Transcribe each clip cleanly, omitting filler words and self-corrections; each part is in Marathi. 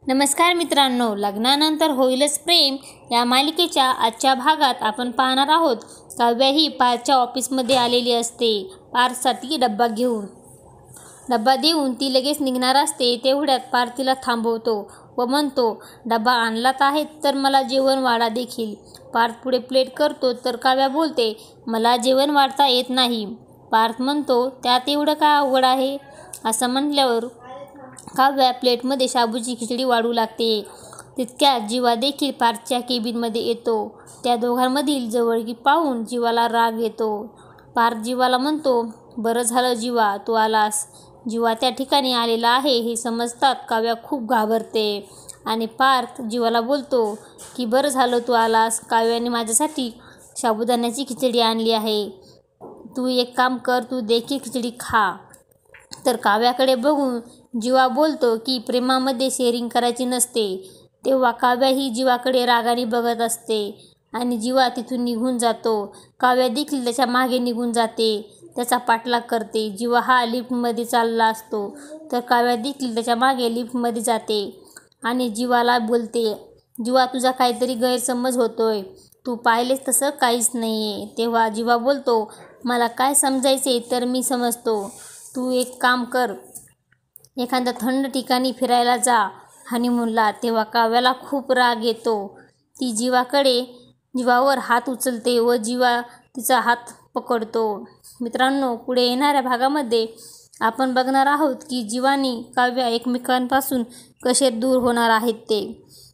नमस्कार मित्रांनो, लग्नानंतर होईलच प्रेम या मालिकेच्या आजच्या भागात आपण पाहणार आहोत. काव्या ही पार्थच्या ऑफिसमध्ये आलेली असते. पार्थसाठी डब्बा देऊन ती लगेच निघणार असते. तेवढ्यात पार्थ तिला थांबवतो व म्हणतो, डब्बा आणलात आहे तर मला जेवण वाढा देखील. पार्थ पुढे प्लेट करतो तर काव्या बोलते, मला जेवण वाढता येत नाही. पार्थ म्हणतो, त्यात एवढं काय अवघड आहे. असं म्हटल्यावर काव्या प्लेटमध्ये शाबूची खिचडी वाढू लागते. तितक्यात जीवा देखील पार्थच्या केबिनमध्ये येतो. त्या दोघांमधील जवळीक पाहून जीवाला राग येतो. पार्थ जीवाला म्हणतो, बरं झालं जीवा तू आलास. जीवा त्या ठिकाणी आलेला आहे हे समजतात काव्या खूप घाबरते आणि पार्थ जीवाला बोलतो की बरं झालं तू आलास. काव्याने माझ्यासाठी साबुदाण्याची खिचडी आणली आहे. तू एक काम कर, तू देखील खिचडी खा. तर काव्याकडे बघून जीवा बोलतो की प्रेमामध्ये शेअरिंग करायची नसते. तेव्हा काव्या ही जीवाकडे रागाने बघत असते आणि जीवा तिथून निघून जातो. काव्या देखील त्याच्या मागे निघून जाते, त्याचा पाठलाग करते. जीवा हा लिफ्टमध्ये चालला असतो तर काव्या देखील त्याच्या मागे लिफ्टमध्ये जाते आणि जीवाला बोलते, जीवा तुझा काहीतरी गैरसमज होतोय, तू पाहिलेस तसं काहीच नाही आहे. तेव्हा जीवा बोलतो, मला काय समजायचे तर मी समजतो. तू एक काम कर, एखाद्या थंड ठिकाणी फिरायला जा, हनीमूनला. तेव्हा काव्याला खूप राग येतो. ती जीवावर हात उचलते व जीवा तिचा हात पकडतो. मित्रांनो, पुढे येणाऱ्या भागामध्ये आपण बघणार आहोत की जीवानी काव्या एकमेकांपासून कसे दूर होणार आहेत ते.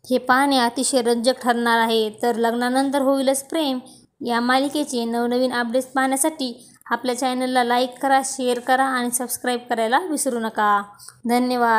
हे पाहणे अतिशय रंजक ठरणार आहे. तर लग्नानंतर होईलच प्रेम या मालिकेचे नवनवीन अपडेट्स पाहण्यासाठी आपल्या चॅनलला लाईक करा, शेअर करा आणि सबस्क्राईब करायला विसरू नका. धन्यवाद.